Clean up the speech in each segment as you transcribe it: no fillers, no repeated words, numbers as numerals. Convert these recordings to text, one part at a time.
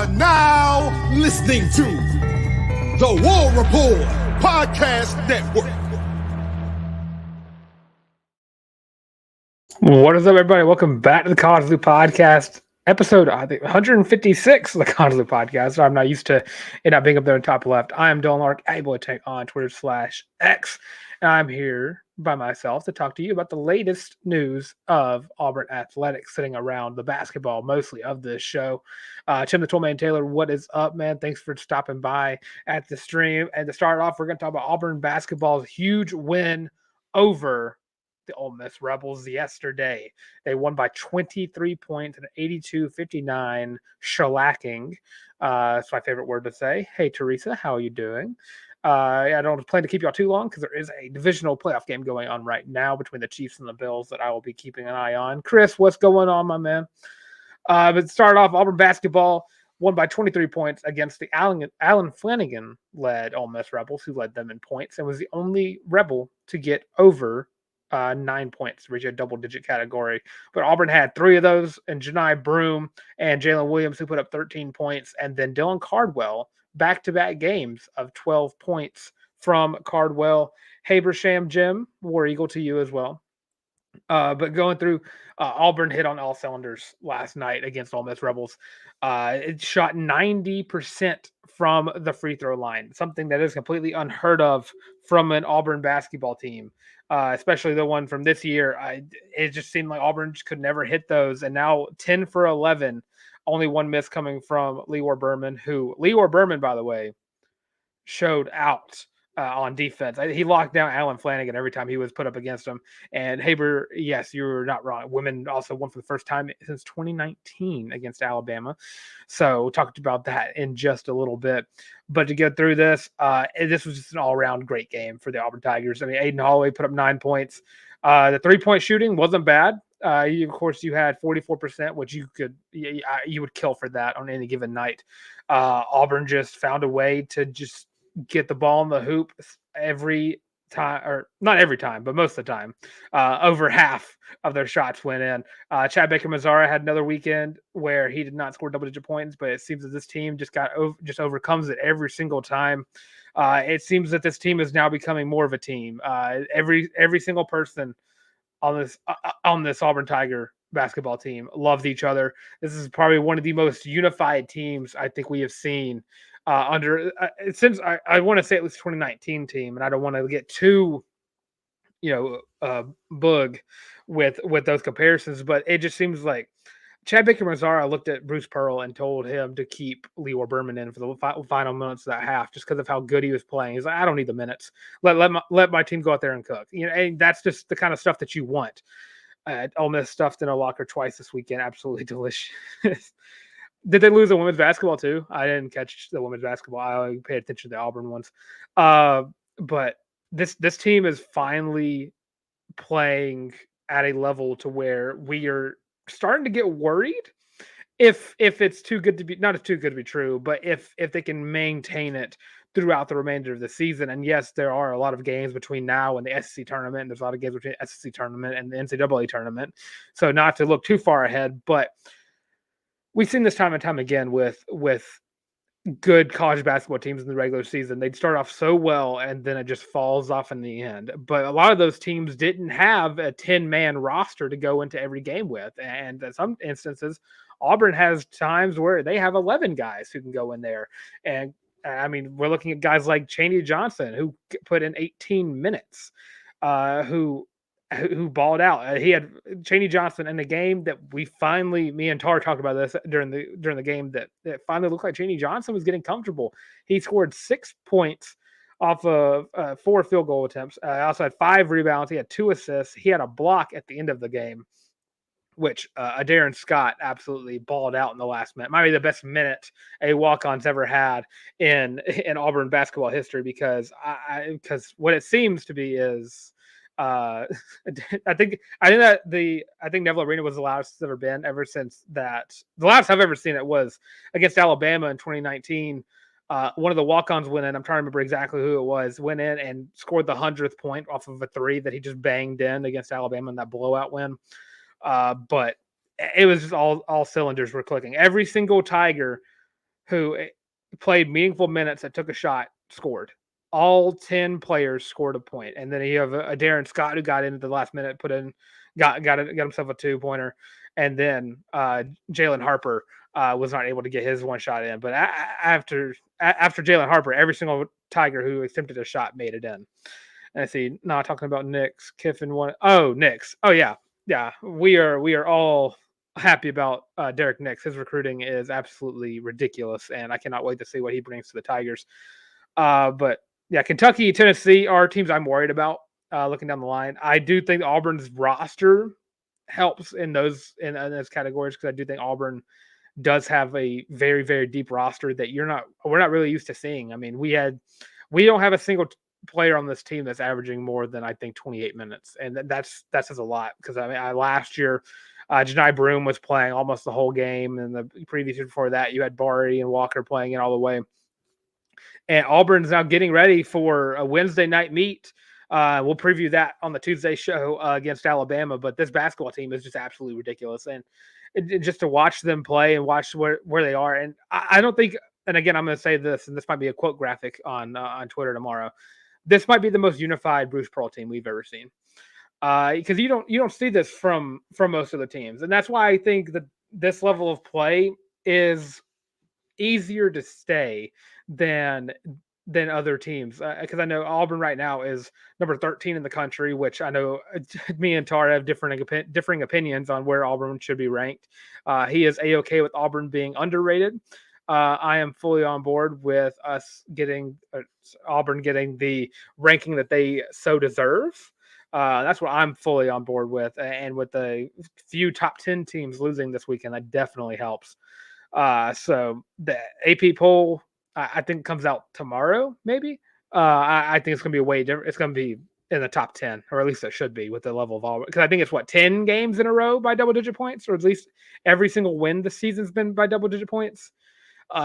are now listening to the War Report Podcast Network. What is up, everybody? Welcome back to the College Loop Podcast, episode, I think, 156 of the College Loop Podcast. I'm not used to it not being up there in the top left. I am Dylan Larck, @boytank on Twitter/X, and I'm here by myself to talk to you about the latest news of Auburn Athletics, sitting around the basketball mostly of this show. Tim the Toolman Taylor, what is up, man? Thanks for stopping by at the stream. And to start off, we're going to talk about Auburn basketball's huge win over the Ole Miss Rebels yesterday. They won by 23 points and 82-59 shellacking. It's my favorite word to say. Hey, Teresa, how are you doing? I don't plan to keep y'all too long because there is a divisional playoff game going on right now between the Chiefs and the Bills that I will be keeping an eye on. Chris, what's going on, my man? But start off, Auburn basketball won by 23 points against the Allen Flanagan-led Ole Miss Rebels, who led them in points and was the only Rebel to get over 9 points to reach a double-digit category. But Auburn had 3 of those, and Janai Broome and Jalen Williams, who put up 13 points, and then Dylan Cardwell, back-to-back games of 12 points from Cardwell. Habersham Jim, War Eagle to you as well. But going through, Auburn hit on all cylinders last night against Ole Miss Rebels. It shot 90% from the free throw line, something that is completely unheard of from an Auburn basketball team, especially the one from this year. It just seemed like Auburn just could never hit those. And now 10 for 11, only one miss coming from Leroy Berman, by the way, showed out on defense. He locked down Allen Flanagan every time he was put up against him. And Haber, yes, you're not wrong. Women also won for the first time since 2019 against Alabama. So we'll talk about that in just a little bit. But to get through this, this was just an all-around great game for the Auburn Tigers. I mean, Aiden Holloway put up 9 points. The three-point shooting wasn't bad. Of course, you had 44%, which you would kill for that on any given night. Auburn just found a way to just get the ball in the hoop every time, or not every time, but most of the time. Over half of their shots went in. Chad Baker-Mazara had another weekend where he did not score double-digit points, but it seems that this team just overcomes it every single time. It seems that this team is now becoming more of a team. Every single person on this Auburn Tiger basketball team loved each other. This is probably one of the most unified teams I think we have seen since I want to say at least 2019 team, and I don't want to get too bug with those comparisons, but it just seems like Chad Baker-Mazara looked at Bruce Pearl and told him to keep Leroy Berman in for the final minutes of that half, just because of how good he was playing. He's like, I don't need the minutes. Let my team go out there and cook. And that's just the kind of stuff that you want. Ole Miss stuffed in a locker twice this weekend. Absolutely delicious. Did they lose the women's basketball too? I didn't catch the women's basketball. I paid attention to the Auburn ones. But this team is finally playing at a level to where we are starting to get worried if it's too good to be, not too good to be true, but if they can maintain it throughout the remainder of the season. And yes, there are a lot of games between now and the SEC tournament. There's a lot of games between the SEC tournament and the NCAA tournament. So not to look too far ahead, but we've seen this time and time again with good college basketball teams in the regular season. They'd start off so well, and then it just falls off in the end. But a lot of those teams didn't have a 10-man roster to go into every game with. And in some instances, Auburn has times where they have 11 guys who can go in there. And I mean, we're looking at guys like Chaney Johnson, who put in 18 minutes, who balled out. He had Chaney Johnson in a game that me and Tarr talked about this during the game, that it finally looked like Chaney Johnson was getting comfortable. He scored 6 points off of 4 field goal attempts. Also had 5 rebounds. He had 2 assists. He had a block at the end of the game, which Darren Scott absolutely balled out in the last minute. Might be the best minute a walk-on's ever had in Auburn basketball history, because what it seems to be is I think Neville Arena was the loudest it's ever been ever since that. The loudest I've ever seen it was against Alabama in 2019. One of the walk-ons went in. I'm trying to remember exactly who it was. Went in and scored the 100th point off of a 3 that he just banged in against Alabama in that blowout win. But it was just all cylinders were clicking. Every single Tiger who played meaningful minutes that took a shot, scored. All 10 players scored a point. And then you have a Darren Scott who got in at the last minute, got himself a 2-pointer. And then Jalen Harper was not able to get his one shot in. But after Jalen Harper, every single Tiger who attempted a shot made it in. And I see, not talking about Knicks, Kiffin one. Oh, Knicks. Oh, yeah. Yeah. We are all happy about Derek Nix. His recruiting is absolutely ridiculous, and I cannot wait to see what he brings to the Tigers. But yeah, Kentucky, Tennessee are teams I'm worried about looking down the line. I do think Auburn's roster helps in those categories because I do think Auburn does have a very, very deep roster that we're not really used to seeing. I mean, we don't have a single player on this team that's averaging more than I think 28 minutes, and that says a lot because I mean, last year Janai Broome was playing almost the whole game, and the previous year before that you had Bari and Walker playing it all the way. And Auburn's now getting ready for a Wednesday night meet. We'll preview that on the Tuesday show against Alabama, but this basketball team is just absolutely ridiculous, and just to watch them play and watch where they are, and I don't think. And again, I'm going to say this, and this might be a quote graphic on Twitter tomorrow. This might be the most unified Bruce Pearl team we've ever seen, because you don't see this from most of the teams, and that's why I think that this level of play is easier to stay than other teams. Because I know Auburn right now is number 13 in the country, which I know me and Tarr have differing opinions on where Auburn should be ranked. He is A-okay with Auburn being underrated. I am fully on board with us getting Auburn getting the ranking that they so deserve. That's what I'm fully on board with. And with the few top 10 teams losing this weekend, that definitely helps. So the AP poll, I think, comes out tomorrow, maybe. I think it's going to be way different. It's going to be in the top 10, or at least it should be with the level of Auburn. Because I think it's 10 games in a row by double-digit points, or at least every single win this season's been by double-digit points.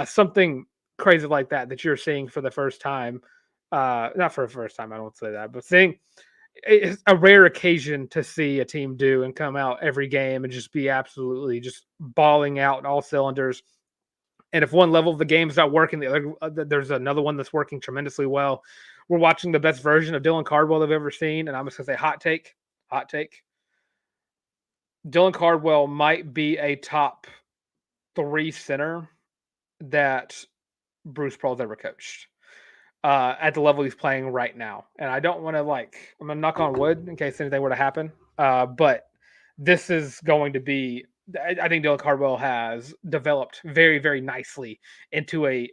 Something crazy like that you're seeing for the first time. Not for the first time, I don't say that, but seeing it's a rare occasion to see a team do and come out every game and just be absolutely just balling out in all cylinders. And if one level of the game is not working, the other, there's another one that's working tremendously well. We're watching the best version of Dylan Cardwell I've ever seen, and I'm just gonna say hot take. Dylan Cardwell might be a top 3 center that Bruce Pearl's ever coached at the level he's playing right now. And I don't want to I'm going to knock on wood in case anything were to happen. But this is going to be, I think Dylan Cardwell has developed very, very nicely into a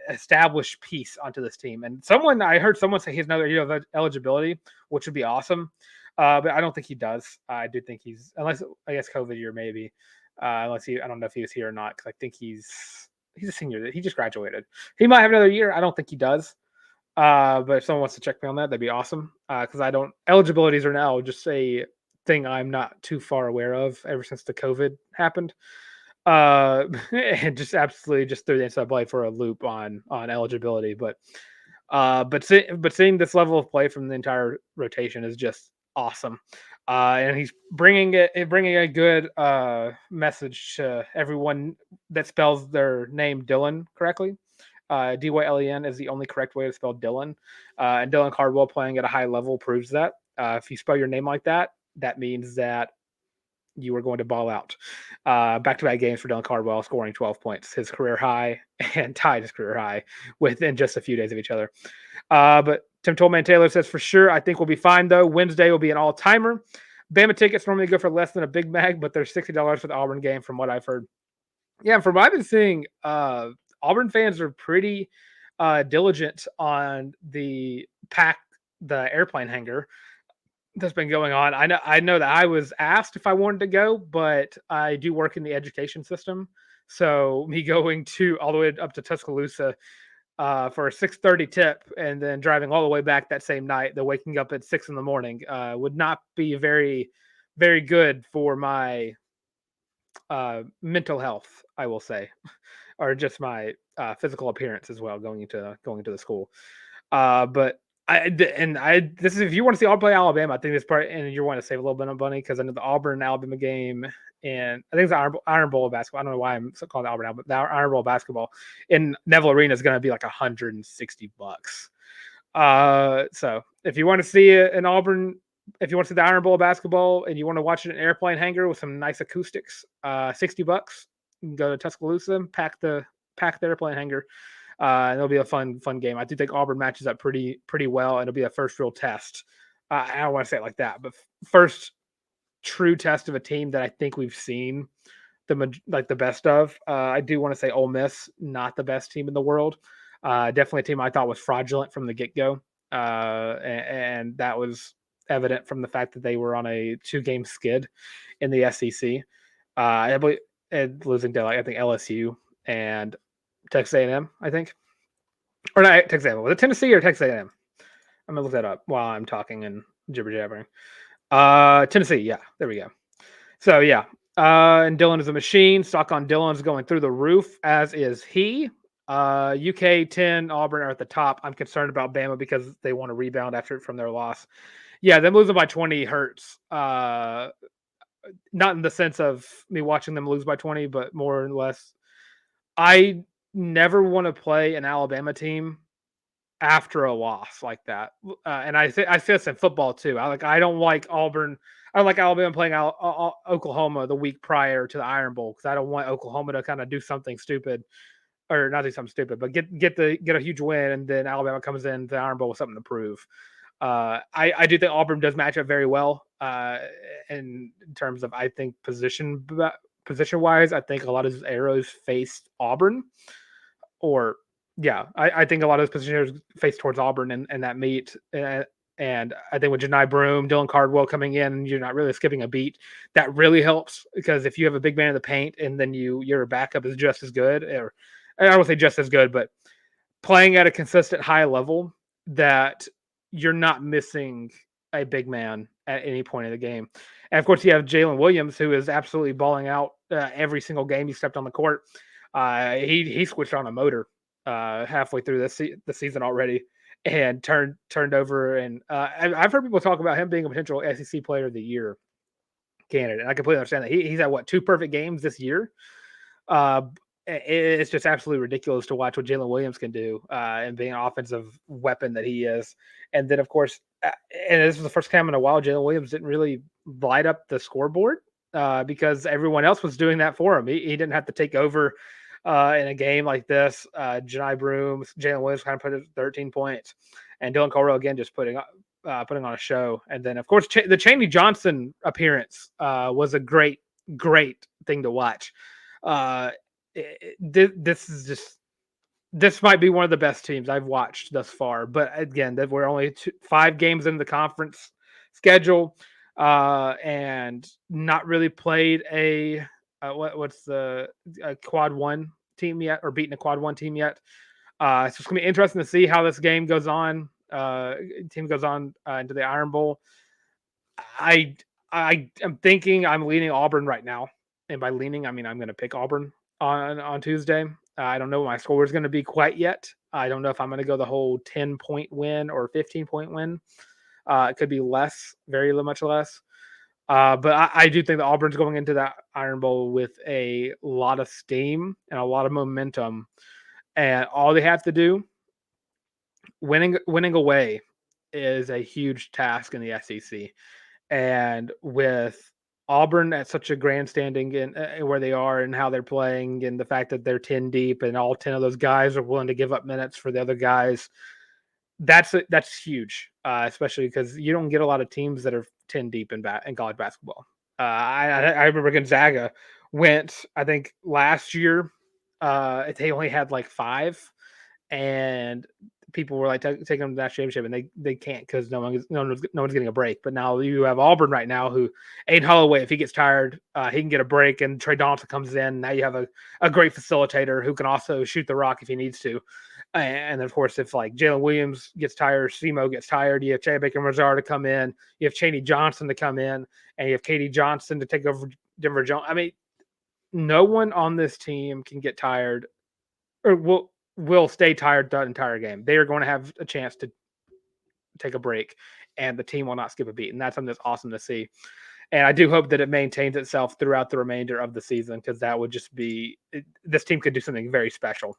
established piece onto this team. And I heard someone say he has another year of eligibility, which would be awesome. But I don't think he does. I do think unless I guess COVID year maybe. I don't know if he was here or not, because I think he's a senior. He just graduated. He might have another year. I don't think he does. But if someone wants to check me on that, that'd be awesome. Because eligibilities are now just a thing I'm not too far aware of ever since the COVID happened. And just absolutely just threw the NCAA for a loop on eligibility. But seeing this level of play from the entire rotation is just awesome. And he's bringing a good message to everyone that spells their name Dylan correctly. Dylen is the only correct way to spell Dylan. And Dylan Cardwell playing at a high level proves that. If you spell your name like that, that means that you are going to ball out. Back-to-back games for Dylan Cardwell, scoring 12 points, his career high, and tied his career high within just a few days of each other. But Tim Tollman Taylor says, for sure, I think we'll be fine, though. Wednesday will be an all-timer. Bama tickets normally go for less than a Big Mac, but they're $60 for the Auburn game from what I've heard. Yeah, from what I've been seeing, Auburn fans are pretty diligent on the airplane hangar that's been going on. I know that I was asked if I wanted to go, but I do work in the education system. So me going all the way up to Tuscaloosa for a 6:30 tip and then driving all the way back that same night, then waking up at 6 a.m. Would not be very, very good for my mental health, I will say, or just my physical appearance as well, going into the school. But This is if you want to see Auburn play Alabama, I think this part, and you want to save a little bit of money because I know the Auburn Alabama game, and I think it's the Iron Bowl of basketball. I don't know why I'm calling it Auburn, but the Iron Bowl of basketball in Neville Arena is going to be like $160. So if you want to see an Auburn, if you want to see the Iron Bowl of basketball and you want to watch it in an airplane hangar with some nice acoustics, $60. You can go to Tuscaloosa, pack the airplane hangar. And it'll be a fun game. I do think Auburn matches up pretty well, and it'll be a first real test. I don't want to say it like that, but first true test of a team that I think we've seen the best of. I do want to say Ole Miss, not the best team in the world. Definitely a team I thought was fraudulent from the get-go, and that was evident from the fact that they were on a 2-game skid in the SEC. I believe losing to I think LSU and Texas A&M, I think. Or not Texas A&M. Was it Tennessee or Texas A&M? I'm going to look that up while I'm talking and jibber-jabbering. Tennessee, yeah. There we go. So, yeah. And Dylan is a machine. Stock on Dylan's going through the roof, as is he. UK 10, Auburn are at the top. I'm concerned about Bama because they want to rebound from their loss. Yeah, them losing by 20 hurts. Not in the sense of me watching them lose by 20, but more or less. I never want to play an Alabama team after a loss like that, and I see this in football too. I don't like Auburn. I don't like Alabama playing Oklahoma the week prior to the Iron Bowl because I don't want Oklahoma to kind of do something stupid, or not do something stupid, but get a huge win, and then Alabama comes in the Iron Bowl with something to prove. I do think Auburn does match up very well in terms of I think position wise. I think a lot of those arrows faced Auburn. Or I think a lot of those positioners face towards Auburn and that meet. And I think with Janai Broom, Dylan Cardwell coming in, you're not really skipping a beat. That really helps because if you have a big man in the paint and then your backup is just as good, or I don't say just as good, but playing at a consistent high level that you're not missing a big man at any point in the game. And of course, you have Jalen Williams, who is absolutely balling out every single game he stepped on the court. He switched on a motor halfway through the season already and turned over. And I've heard people talk about him being a potential SEC Player of the Year candidate. And I completely understand that. He's had 2 perfect games this year. It's just absolutely ridiculous to watch what Jalen Williams can do and being an offensive weapon that he is. And then, of course, and this was the first time in a while Jalen Williams didn't really light up the scoreboard because everyone else was doing that for him. He didn't have to take over in a game like this. Janai Broom, Jalen Williams kind of put 13 points. And Dylan Caldwell, again, just putting on a show. And then, of course, the Chaney Johnson appearance was a great thing to watch. This might be one of the best teams I've watched thus far. But again, we're only 5 games in the conference schedule and not really played a quad 1 team yet, or beaten a quad 1 team yet. So it's gonna be interesting to see how this game goes on. Team goes on into the Iron Bowl. I am thinking I'm leaning Auburn right now, and by leaning I mean I'm going to pick Auburn on Tuesday. I don't know what my score is going to be quite yet. I don't know if I'm going to go the whole 10-point win or 15-point win. It could be less, very much less. But I do think that Auburn's going into that Iron Bowl with a lot of steam and a lot of momentum. And all they have to do, winning away, is a huge task in the SEC. And with Auburn at such a grandstanding in where they are and how they're playing, and the fact that they're 10 deep and all 10 of those guys are willing to give up minutes for the other guys, that's huge, especially because you don't get a lot of teams that are 10 deep in college basketball. I remember Gonzaga went, I think last year, they only had 5, and people were taking them to that championship, and they can't because no one's getting a break. But now you have Auburn right now, who Aiden Holloway, if he gets tired, he can get a break, and Trey Donaldson comes in. Now you have a great facilitator who can also shoot the rock if he needs to. And of course, if Jalen Williams gets tired, Simo gets tired, you have Chad Baker-Mazar to come in, you have Chaney Johnson to come in, and you have Katie Johnson to take over Denver Jones. I mean, no one on this team can get tired or will stay tired the entire game. They are going to have a chance to take a break, and the team will not skip a beat. And that's something that's awesome to see. And I do hope that it maintains itself throughout the remainder of the season, because that would just be this team could do something very special.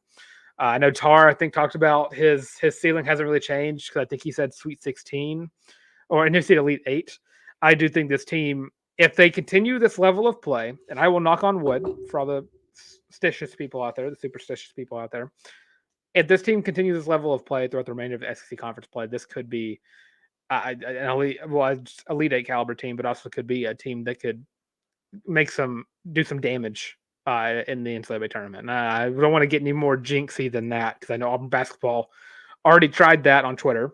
I know Tarr, I think, talked about his ceiling hasn't really changed, because I think he said Sweet 16 or and he said Elite 8. I do think this team, if they continue this level of play, and I will knock on wood for all the superstitious people out there, if this team continues this level of play throughout the remainder of the SEC conference play, this could be an elite 8 caliber team, but also could be a team that could do some damage in the NCAA tournament. I don't want to get any more jinxy than that, because I know Auburn Basketball already tried that on Twitter.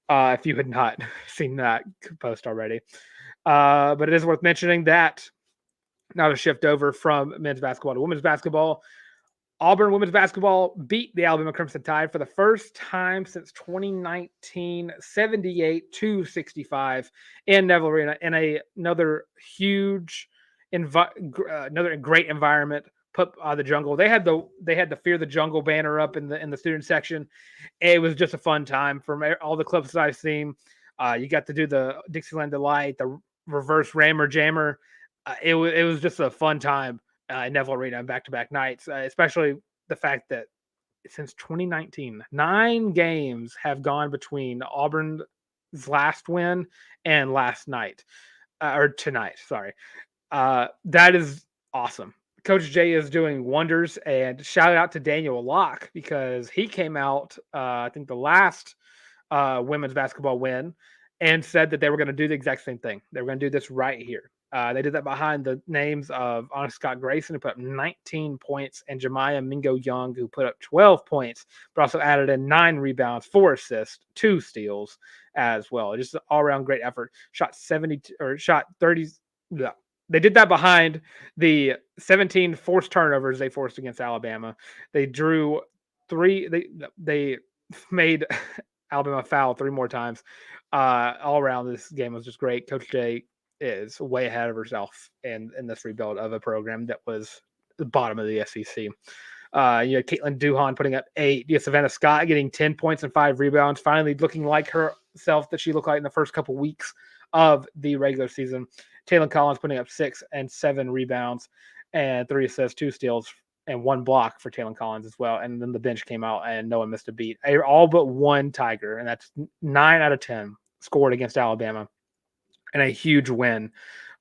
If you had not seen that post already. But it is worth mentioning that now to shift over from men's basketball to women's basketball. Auburn women's basketball beat the Alabama Crimson Tide for the first time since 2019, 78-65 in Neville Arena, in another huge, another great environment. Put the jungle. They had the Fear the Jungle banner up in the student section. It was just a fun time from all the clips that I've seen. You got to do the Dixieland Delight, the reverse Rammer Jammer. It was just a fun time in Neville Arena on back-to-back nights, especially the fact that since 2019, 9 games have gone between Auburn's last win and last night, or tonight. Sorry, that is awesome. Coach J is doing wonders, and shout out to Daniel Larck, because he came out, I think the last women's basketball win, and said that they were going to do the exact same thing. They were going to do this right here. They did that behind the names of Honor Scott Grayson, who put up 19 points, and Jemiah Mingo Young, who put up 12 points, but also added in 9 rebounds, 4 assists, 2 steals as well. Just an all-around great effort. Shot 30. Yeah. They did that behind the 17 forced turnovers they forced against Alabama. They drew 3. They made Alabama foul 3 more times. All around, this game was just great. Coach J is way ahead of herself in this rebuild of a program that was the bottom of the SEC. You know, Caitlin Duhon putting up 8. Savannah Scott getting 10 points and 5 rebounds, finally looking like herself that she looked like in the first couple weeks of the regular season. Taylor Collins putting up 6 and 7 rebounds and 3 assists, 2 steals, and 1 block for Taylor Collins as well. And then the bench came out and no one missed a beat. All but one Tiger, and that's 9 out of 10 scored against Alabama. And a huge win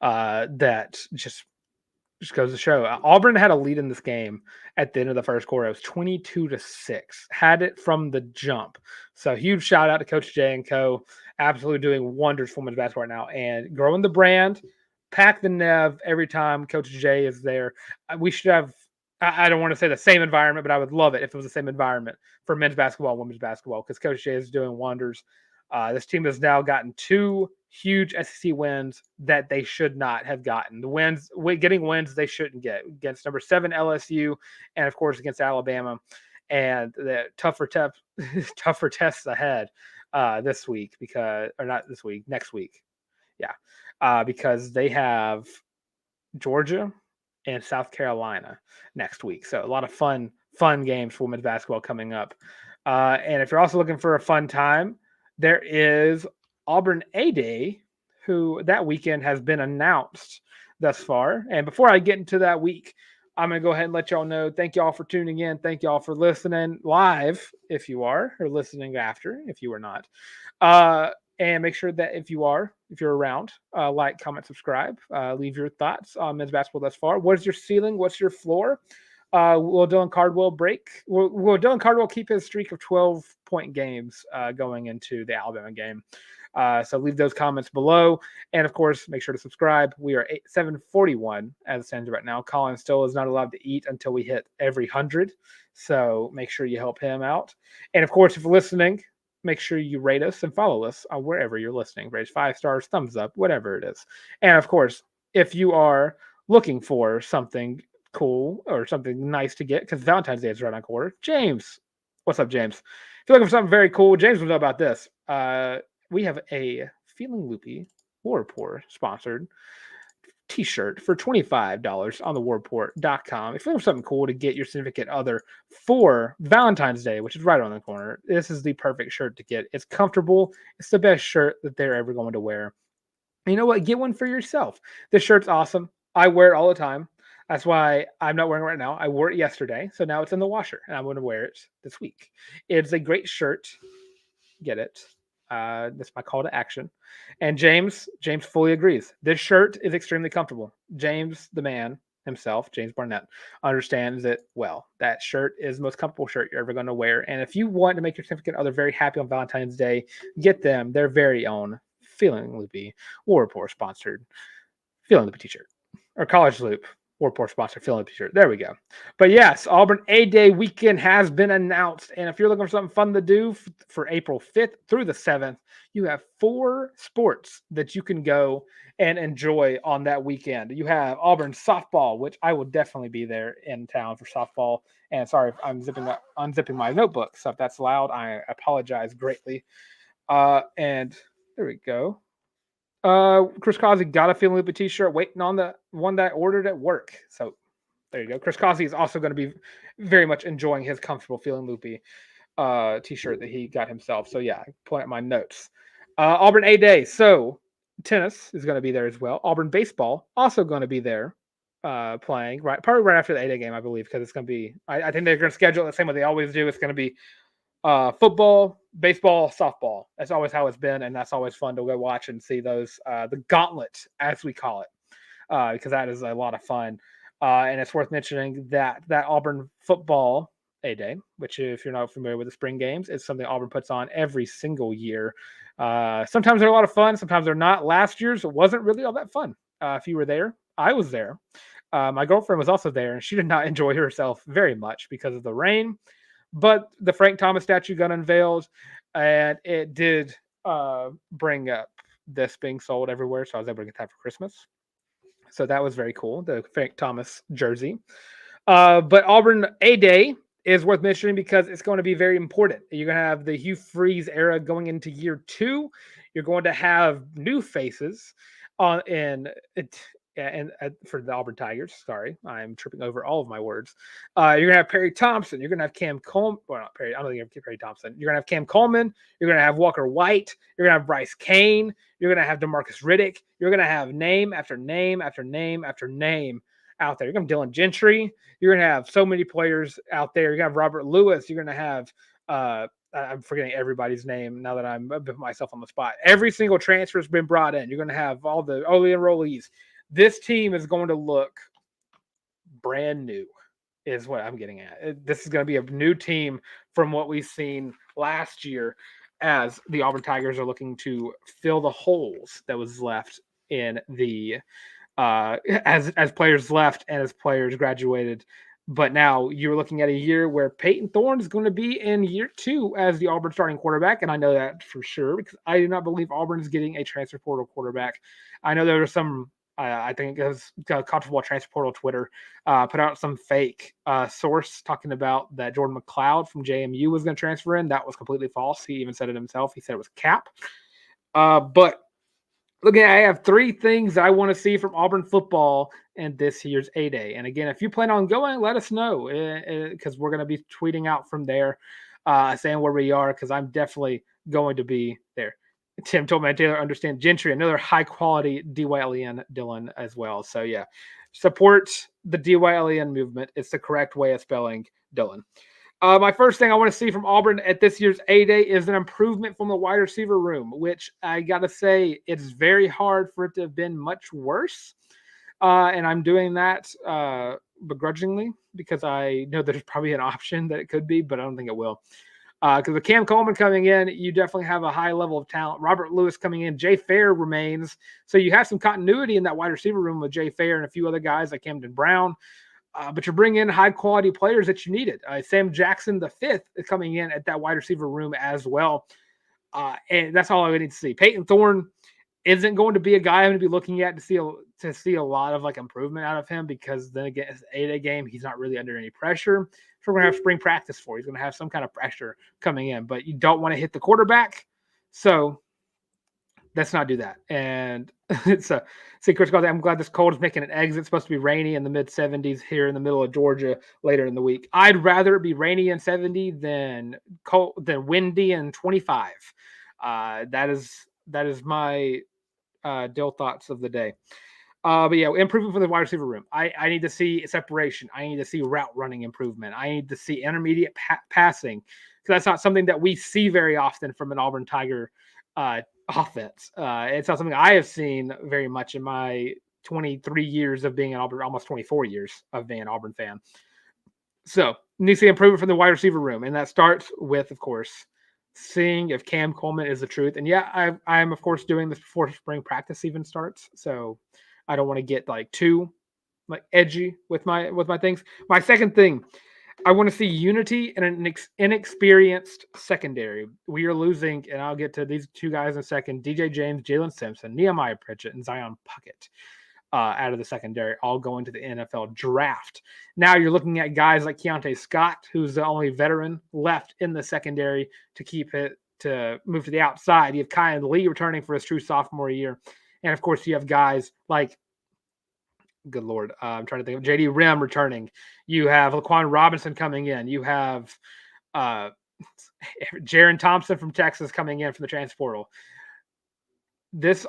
that just goes to show. Auburn had a lead in this game at the end of the first quarter. It was 22-6. Had it from the jump. So huge shout out to Coach J and co. Absolutely doing wonders for women's basketball right now and growing the brand. Pack the Nev every time Coach J is there. We should have, I don't want to say the same environment, but I would love it if it was the same environment for men's basketball and women's basketball, because Coach J is doing wonders. This team has now gotten 2 huge SEC wins that they should not have gotten. Getting wins they shouldn't get against number 7 LSU, and of course against Alabama. And the tougher tests ahead this week, next week. Yeah, because they have Georgia and South Carolina next week. So a lot of fun games for women's basketball coming up. And if you're also looking for a fun time, there is Auburn A-Day, who that weekend has been announced thus far. And before I get into that week, I'm going to go ahead and let y'all know. Thank y'all for tuning in. Thank y'all for listening live, if you are, or listening after, if you are not. And make sure that if you're around, like, comment, subscribe, leave your thoughts on men's basketball thus far. What is your ceiling? What's your floor? Will Dylan Cardwell break? Will Dylan Cardwell keep his streak of 12-point games going into the Alabama game? So leave those comments below. And, of course, make sure to subscribe. We are 741 as it stands right now. Colin still is not allowed to eat until we hit every 100. So make sure you help him out. And, of course, if you're listening, make sure you rate us and follow us wherever you're listening. Rate 5 stars, thumbs up, whatever it is. And, of course, if you are looking for something cool or something nice to get, because Valentine's Day is right on quarter. James, what's up, James? If you're looking for something very cool, James will know about this. We have a Feeling Loopy War Report sponsored t-shirt for $25 on thewarreport.com. If you want something cool to get your significant other for Valentine's Day, which is right around the corner, this is the perfect shirt to get. It's comfortable. It's the best shirt that they're ever going to wear. And you know what? Get one for yourself. This shirt's awesome. I wear it all the time. That's why I'm not wearing it right now. I wore it yesterday, so now it's in the washer, and I'm going to wear it this week. It's a great shirt. Get it. That's my call to action. And James fully agrees. This shirt is extremely comfortable. James, the man himself, James Barnett, understands it well. That shirt is the most comfortable shirt you're ever going to wear. And if you want to make your significant other very happy on Valentine's Day, get them their very own Feeling Loopy War Report sponsored Feeling Loopy t-shirt. Or College Loop War Report sponsored Feeling Loopy t-shirt. There we go. But yes, Auburn A-Day weekend has been announced. And if you're looking for something fun to do for April 5th through the 7th, you have 4 sports that you can go and enjoy on that weekend. You have Auburn softball, which I will definitely be there in town for softball. And sorry if I'm unzipping my notebook. So if that's loud, I apologize greatly. And there we go. Chris Causey got a Feeling Loopy t-shirt waiting on the one that I ordered at work. So there you go. Chris Causey is also going to be very much enjoying his comfortable Feeling Loopy t-shirt that he got himself. So yeah, pulling up my notes. Auburn A-Day. So tennis is going to be there as well. Auburn baseball also going to be there playing probably right after the A-Day game, I believe, because it's going to be, I think they're going to schedule it the same way they always do. It's going to be football, baseball, softball. That's always how it's been, and that's always fun to go watch and see those, the gauntlet, as we call it, because that is a lot of fun. And it's worth mentioning that Auburn football A-Day, which if you're not familiar with the spring games, is something Auburn puts on every single year. Sometimes they're a lot of fun, sometimes they're not. Last year's wasn't really all that fun. If you were there, I was there. My girlfriend was also there, and she did not enjoy herself very much because of the rain. But the Frank Thomas statue got unveiled, and it did bring up this being sold everywhere, so I was able to get that for Christmas. So that was very cool, the Frank Thomas jersey. But Auburn A-Day is worth mentioning because it's going to be very important. You're going to have the Hugh Freeze era going into year 2. You're going to have new faces for the Auburn Tigers. Sorry, I'm tripping over all of my words. You're going to have Perry Thompson. You're going to have Cam Coleman. Well, not Perry. I don't think you're going to have Perry Thompson. You're going to have Cam Coleman. You're going to have Walker White. You're going to have Bryce Kane. You're going to have DeMarcus Riddick. You're going to have name after name after name after name out there. You're going to have Dylan Gentry. You're going to have so many players out there. You're going to have Robert Lewis. You're going to have I'm forgetting everybody's name now that I'm putting myself on the spot. Every single transfer has been brought in. You're going to have all the early enrollees. This team is going to look brand new, is what I'm getting at. This is going to be a new team from what we've seen last year as the Auburn Tigers are looking to fill the holes that was left in the as players left and as players graduated. But now you're looking at a year where Peyton Thorne is going to be in year 2 as the Auburn starting quarterback. And I know that for sure because I do not believe Auburn is getting a transfer portal quarterback. I know there are some, I think it was College Football Transfer Portal Twitter put out some fake source talking about that Jordan McLeod from JMU was going to transfer in. That was completely false. He even said it himself. He said it was cap. But look, I have 3 things that I want to see from Auburn football in this year's A-Day. And again, if you plan on going, let us know because we're going to be tweeting out from there saying where we are because I'm definitely going to be there. Tim told me Taylor understand Gentry, another high-quality DYLEN Dylan as well. So, yeah, support the DYLEN movement. It's the correct way of spelling Dylan. My first thing I want to see from Auburn at this year's A-Day is an improvement from the wide receiver room, which I got to say it's very hard for it to have been much worse. And I'm doing that begrudgingly because I know there's probably an option that it could be, but I don't think it will. Because with Cam Coleman coming in, you definitely have a high level of talent. Robert Lewis coming in, Jay Fair remains. So you have some continuity in that wide receiver room with Jay Fair and a few other guys like Camden Brown. But you're bringing in high-quality players that you needed. Sam Jackson, the 5th, is coming in at that wide receiver room as well. And that's all I need to see. Peyton Thorne isn't going to be a guy I'm going to be looking at to see a lot of like improvement out of him because then again, it's an A-Day game. He's not really under any pressure. So we're going to have spring practice for. He's going to have some kind of pressure coming in. But you don't want to hit the quarterback. So let's not do that. And it's see, Chris Gold, I'm glad this cold is making an exit. It's supposed to be rainy in the mid 70s here in the middle of Georgia later in the week. I'd rather it be rainy and 70 than cold than windy and 25. That is my Dill thoughts of the day. But yeah, improvement for the wide receiver room. I need to see separation. I need to see route running improvement. I need to see intermediate passing. So that's not something that we see very often from an Auburn Tiger offense. It's not something I have seen very much in my 23 years of being an Auburn, almost 24 years of being an Auburn fan. So need to see improvement from the wide receiver room, and that starts with, of course, seeing if Cam Coleman is the truth. And yeah, I'm of course doing this before spring practice even starts, so I don't want to get too edgy with my things. My second thing, I want to see unity in an inexperienced secondary. We are losing, and I'll get to these two guys in a second: DJ James, Jalen Simpson, Nehemiah Pritchett, and Zion Puckett. Out of the secondary, all going to the NFL draft. Now you're looking at guys like Keontae Scott, who's the only veteran left in the secondary to move to the outside. You have Kyan Lee returning for his true sophomore year. And of course, you have guys like, good Lord, I'm trying to think of JD Rim returning. You have Laquan Robinson coming in. You have Jaron Thompson from Texas coming in from the transfer portal. This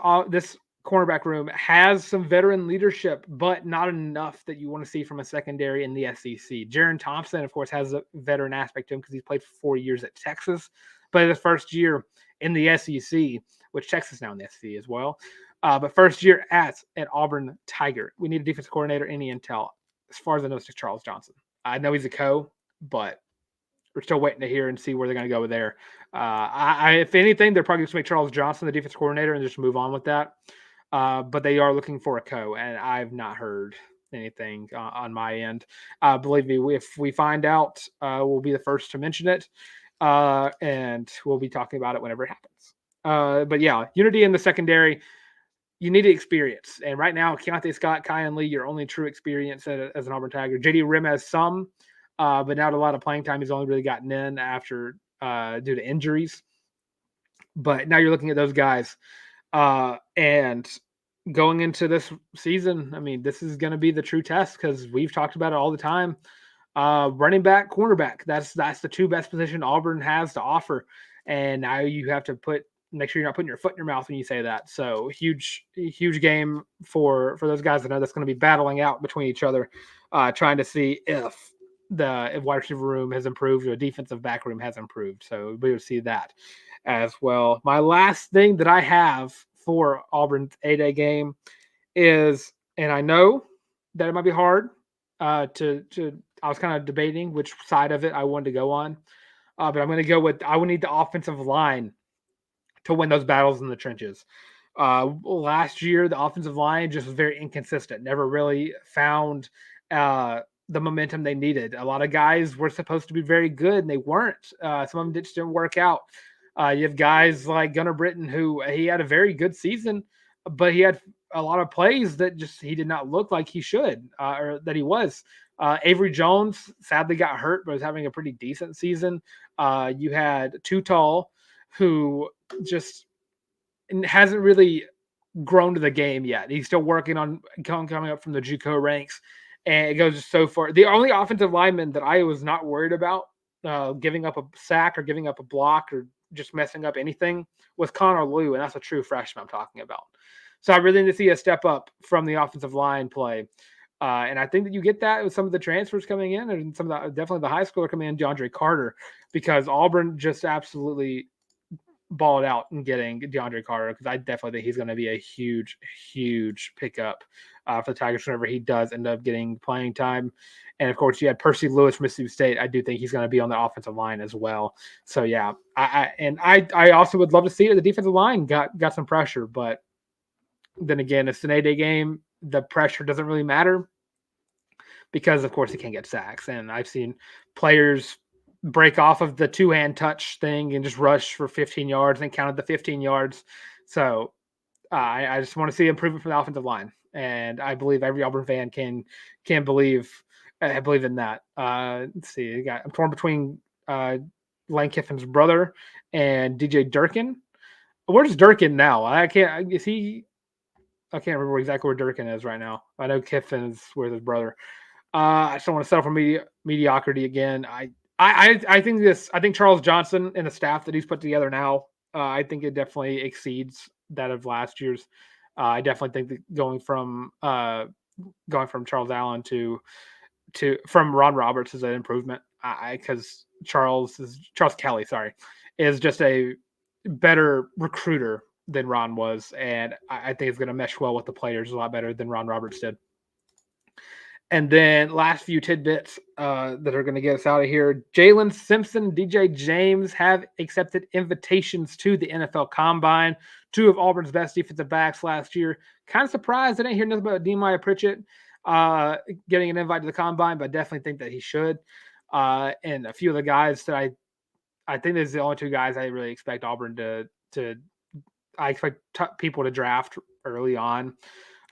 cornerback room has some veteran leadership, but not enough that you want to see from a secondary in the SEC. Jaron Thompson, of course, has a veteran aspect to him because he's played for 4 years at Texas, but his first year in the SEC, which Texas is now in the SEC as well. But first year at Auburn Tiger. We need a defensive coordinator. Any intel? As far as I know, it's Charles Johnson. I know he's a co, but we're still waiting to hear and see where they're going to go with there. If anything, they're probably going to make Charles Johnson the defensive coordinator and just move on with that. But they are looking for a co, and I've not heard anything on my end. Believe me, if we find out, we'll be the first to mention it, and we'll be talking about it whenever it happens. But yeah, unity in the secondary. You need experience. And right now, Keontae Scott, Kyan Lee, your only true experience as an Auburn Tiger. JD Rim has some, but not a lot of playing time. He's only really gotten in after due to injuries. But now you're looking at those guys. And going into this season, I mean, this is going to be the true test because we've talked about it all the time. Running back, cornerback, that's the two best position Auburn has to offer. And now you have to make sure you're not putting your foot in your mouth when you say that. So huge game for those guys. I know that's going to be battling out between each other, trying to see if the wide receiver room has improved or the defensive back room has improved. So we will see that as well. My last thing that I have for Auburn's A-Day game is, and I know that it might be hard I was kind of debating which side of it I wanted to go on, but I'm going to go with I would need the offensive line to win those battles in the trenches. Last year, the offensive line just was very inconsistent, never really found the momentum they needed. A lot of guys were supposed to be very good, and they weren't. Some of them just didn't work out. You have guys like Gunnar Britton, who he had a very good season, but he had a lot of plays that just he did not look like he should or that he was. Avery Jones sadly got hurt, but was having a pretty decent season. You had Tall, who just hasn't really grown to the game yet. He's still working on coming up from the JUCO ranks, and it goes just so far. The only offensive lineman that I was not worried about giving up a sack or giving up a block or just messing up anything was Connor Liu, and that's a true freshman I'm talking about. So I really need to see a step up from the offensive line play. And I think that you get that with some of the transfers coming in and some of definitely the high schooler coming in, DeAndre Carter, because Auburn just absolutely balled out in getting DeAndre Carter, because I definitely think he's going to be a huge pickup for the Tigers whenever he does end up getting playing time. And of course, you had Percy Lewis from Mississippi State. I do think he's going to be on the offensive line as well. So yeah, I also would love to see it. The defensive line got some pressure, but then again, it's an 8-day game. The pressure doesn't really matter because, of course, he can't get sacks. And I've seen players break off of the two-hand touch thing and just rush for 15 yards and counted the 15 yards. So I just want to see improvement from the offensive line. And I believe every Auburn fan can believe in that. Let's see. I'm torn between Lane Kiffin's brother and DJ Durkin. Where's Durkin now? I can't. Is he? I can't remember exactly where Durkin is right now. I know Kiffin is with his brother. I just don't want to settle for mediocrity again. I think this. I think Charles Johnson and the staff that he's put together now. I think it definitely exceeds that of last year's. I definitely think that going from Charles Allen to from Ron Roberts is an improvement. Because Charles Kelly, sorry, is just a better recruiter than Ron was, and I think it's going to mesh well with the players a lot better than Ron Roberts did. And then last few tidbits that are going to get us out of here. Jalen Simpson, DJ James have accepted invitations to the NFL Combine. Two of Auburn's best defensive backs last year. Kind of surprised I didn't hear nothing about Nehemiah Pritchett getting an invite to the Combine, but I definitely think that he should. And a few of the guys that I think this is the only two guys I really expect Auburn to I expect people to draft early on.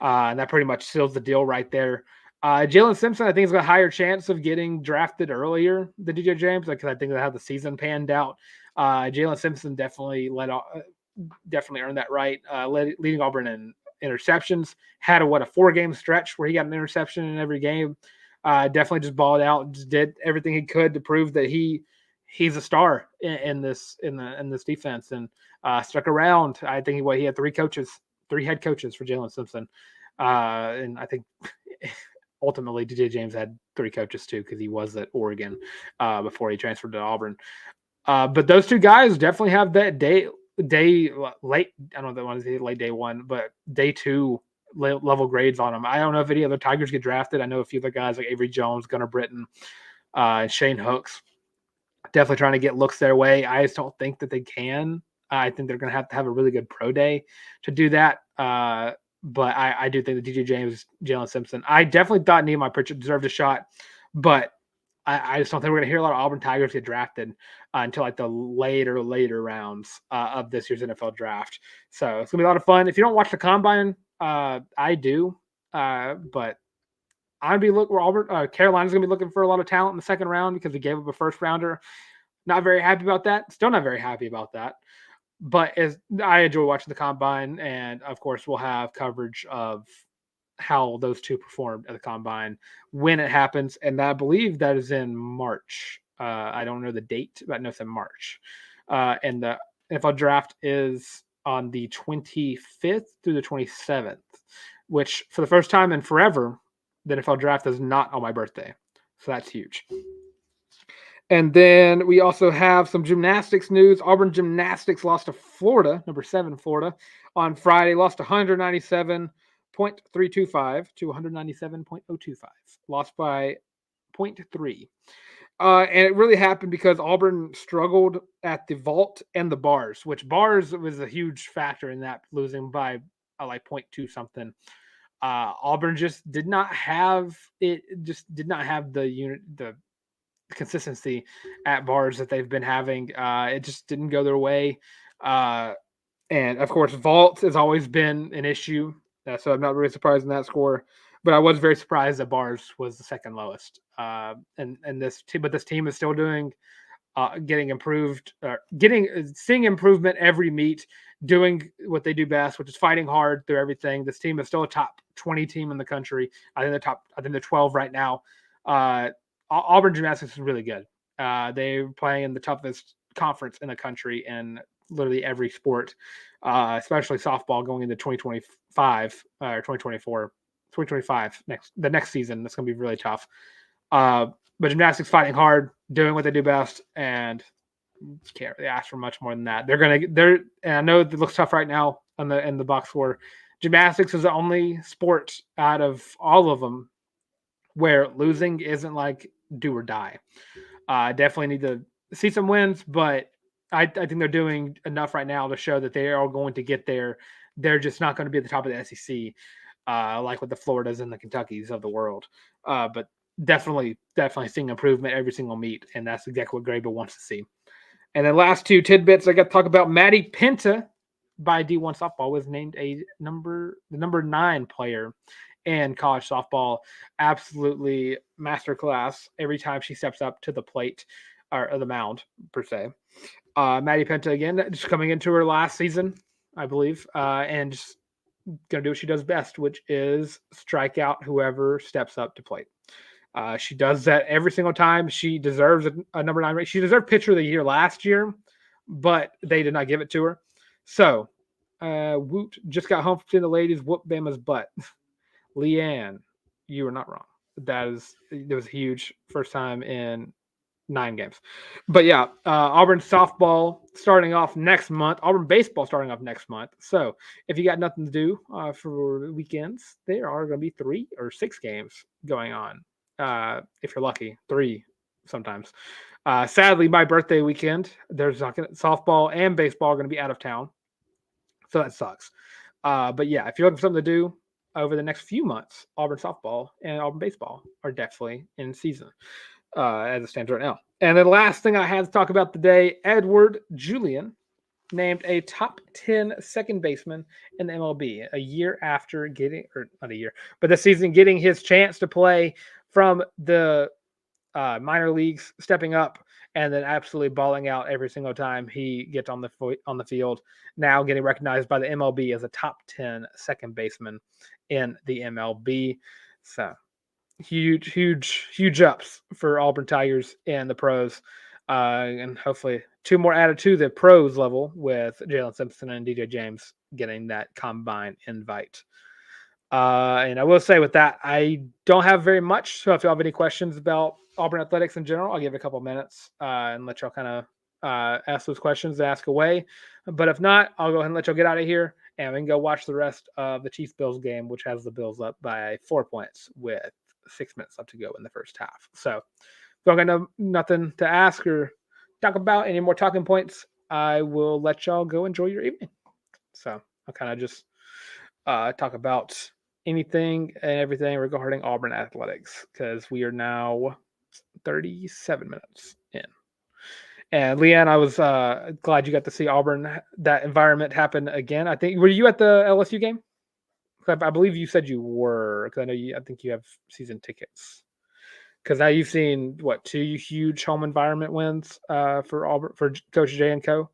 And that pretty much seals the deal right there. Jalen Simpson, I think, has got a higher chance of getting drafted earlier than DJ James because I think they have the season panned out. Jalen Simpson definitely earned that right, leading Auburn in interceptions. Had a 4-game stretch where he got an interception in every game. Definitely just balled out, just did everything he could to prove that he's a star in this defense, and stuck around. I think he had 3 head coaches for Jalen Simpson, and I think ultimately DJ James had 3 coaches too because he was at Oregon before he transferred to Auburn. But those two guys definitely have that day late. I don't know if that one is late day 1, but day 2 level grades on them. I don't know if any other Tigers get drafted. I know a few other guys like Avery Jones, Gunnar Britton, and Shane Hooks. Definitely trying to get looks their way. I just don't think that they can. I think they're going to have a really good pro day to do that. But I do think that DJ James, Jalen Simpson, I definitely thought Nehemiah Pritchett deserved a shot, but I just don't think we're going to hear a lot of Auburn Tigers get drafted until like the later rounds of this year's NFL draft. So it's going to be a lot of fun. If you don't watch the Combine, I do, but I'd be looking where Auburn, Carolina's going to be looking for a lot of talent in the second round because we gave up a first rounder. Not very happy about that. Still not very happy about that. But I enjoy watching the Combine, and of course, we'll have coverage of how those two performed at the Combine when it happens. And I believe that is in March. I don't know the date, but I know it's in March. And the NFL draft is on the 25th through the 27th, which for the first time in forever, the NFL draft is not on my birthday. So that's huge. And then we also have some gymnastics news. Auburn Gymnastics lost to Florida, number 7 Florida, on Friday. Lost 197.325 to 197.025. Lost by 0.3. And it really happened because Auburn struggled at the vault and the bars, which bars was a huge factor in that, losing by like 0.2 something. Auburn just did not have the consistency at bars that they've been having. It just didn't go their way. And of course, vault has always been an issue. So I'm not really surprised in that score, but I was very surprised that bars was the second lowest. And this team is still getting improved, seeing improvement every meet, doing what they do best, which is fighting hard through everything. This team is still a top 20 team in the country. I think they're 12 right now. Auburn Gymnastics is really good. They're playing in the toughest conference in the country in literally every sport, especially softball going into 2025 or 2025 the next season. That's going to be really tough. But gymnastics fighting hard, doing what they do best, and can't really ask for much more than that. And I know it looks tough right now in the box score. Gymnastics is the only sport out of all of them where losing isn't like do or die. Definitely need to see some wins, but I think they're doing enough right now to show that they are going to get there. They're just not going to be at the top of the SEC, like with the Floridas and the Kentuckys of the world. But definitely seeing improvement every single meet, and that's exactly what Grable wants to see. And then last two tidbits, I got to talk about Maddie Penta by D1 softball was named the number 9 player in college softball. Absolutely masterclass every time she steps up to the plate or the mound per se. Maddie Penta again, just coming into her last season I believe, and just going to do what she does best, which is strike out whoever steps up to plate. She does that every single time. She deserves a number 9 rate. She deserved pitcher of the year last year, but they did not give it to her. So, Woot just got home from the ladies. Whoop Bama's butt. Leanne, you were not wrong. That was huge. First time in 9 games. But yeah, Auburn softball starting off next month. Auburn baseball starting off next month. So if you got nothing to do for weekends, there are going to be 3 or 6 games going on. If you're lucky, 3 sometimes. Sadly, my birthday weekend, there's not going to softball and baseball are going to be out of town. So that sucks. But yeah, if you're looking for something to do over the next few months, Auburn softball and Auburn baseball are definitely in season as it stands right now. And the last thing I had to talk about today, Eduoard Julien named a top 10 second baseman in the MLB a year after getting, or not a year, but the season getting his chance to play from the minor leagues, stepping up and then absolutely balling out every single time he gets on the field. Now getting recognized by the MLB as a top 10 second baseman in the MLB. So huge ups for Auburn Tigers and the pros. And hopefully 2 more added to the pros level with Jalen Simpson and DJ James getting that combine invite. And I will say with that, I don't have very much. So if you have any questions about Auburn Athletics in general, I'll give it a couple of minutes and let y'all kind of ask those questions, ask away. But if not, I'll go ahead and let y'all get out of here and we can go watch the rest of the Chiefs-Bills game, which has the Bills up by 4 points with 6 minutes left to go in the first half. So if y'all got nothing to ask or talk about, any more talking points, I will let y'all go enjoy your evening. So I'll kind of just talk about anything and everything regarding Auburn Athletics because we are now 37 minutes in. And Leanne, I was glad you got to see Auburn, that environment happen again. I think, were you at the LSU game? I believe you said you were, because I think you have season tickets. Because now you've seen 2 huge home environment wins for Auburn, for Coach J and Co.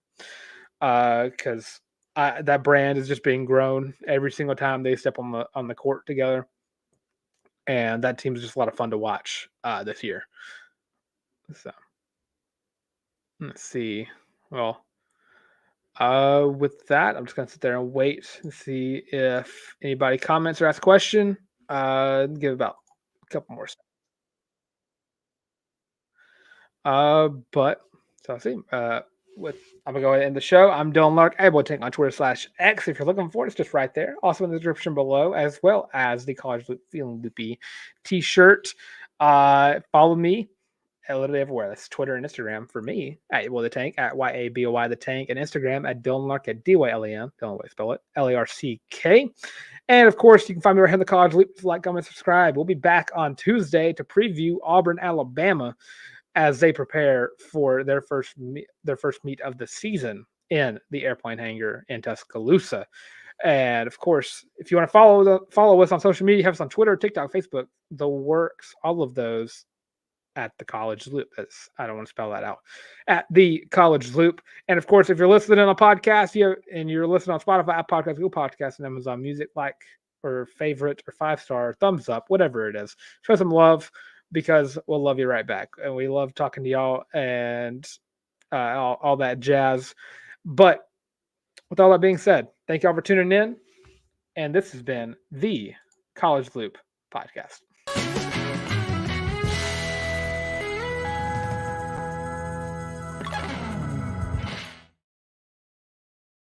Because that brand is just being grown every single time they step on the court together, and that team is just a lot of fun to watch this year. So let's see. Well, with that, I'm just gonna sit there and wait and see if anybody comments or asks a question. Give about a couple more seconds. But so I'll see. I'm gonna go ahead and end the show. I'm Dylan Larck, Eduoard on Twitter/X. If you're looking for it, it's just right there. Also in the description below, as well as the College Loop Feeling Loopy t-shirt. Follow me literally everywhere. That's Twitter and Instagram for me at Will the Tank, at YABOY the Tank, and Instagram at Dylan Larck at DYLEN. Don't always spell it. LARCK. And of course, you can find me right here in the College Loop. Like, comment, subscribe. We'll be back on Tuesday to preview Auburn, Alabama, as they prepare for their first meet of the season in the airplane hangar in Tuscaloosa. And of course, if you want to follow us on social media, have us on Twitter, TikTok, Facebook, the works, all of those at the College Loop. I don't want to spell that out. At the College Loop. And of course, if you're listening on a podcast, you're listening on Spotify, Apple Podcasts, Google Podcasts, and Amazon Music, like or favorite or 5-star, thumbs up, whatever it is. Show some love, because we'll love you right back. And we love talking to y'all and all that jazz. But with all that being said, thank y'all for tuning in. And this has been the College Loop Podcast.